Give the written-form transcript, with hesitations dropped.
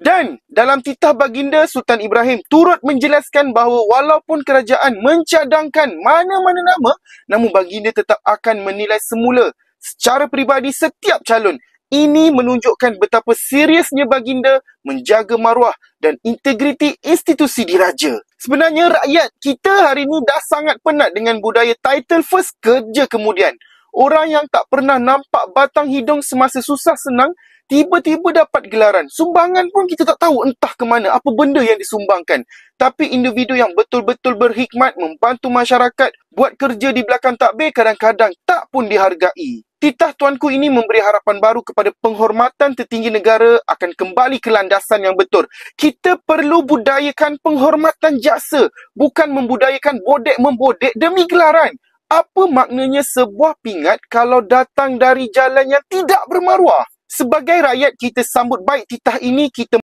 Dan dalam titah baginda, Sultan Ibrahim turut menjelaskan bahawa walaupun kerajaan mencadangkan mana-mana nama, namun baginda tetap akan menilai semula secara peribadi setiap calon. Ini menunjukkan betapa seriusnya baginda menjaga maruah dan integriti institusi diraja. Sebenarnya rakyat kita hari ini dah sangat penat dengan budaya title first, kerja kemudian. Orang yang tak pernah nampak batang hidung semasa susah senang, tiba-tiba dapat gelaran. Sumbangan pun kita tak tahu entah ke mana, apa benda yang disumbangkan. Tapi individu yang betul-betul berhikmat membantu masyarakat buat kerja di belakang takbir kadang-kadang tak pun dihargai. Titah tuanku ini memberi harapan baru kepada penghormatan tertinggi negara akan kembali ke landasan yang betul. Kita perlu budayakan penghormatan jaksa, bukan membudayakan bodek-membodek demi gelaran. Apa maknanya sebuah pingat kalau datang dari jalan yang tidak bermaruah? Sebagai rakyat, kita sambut baik titah ini, kita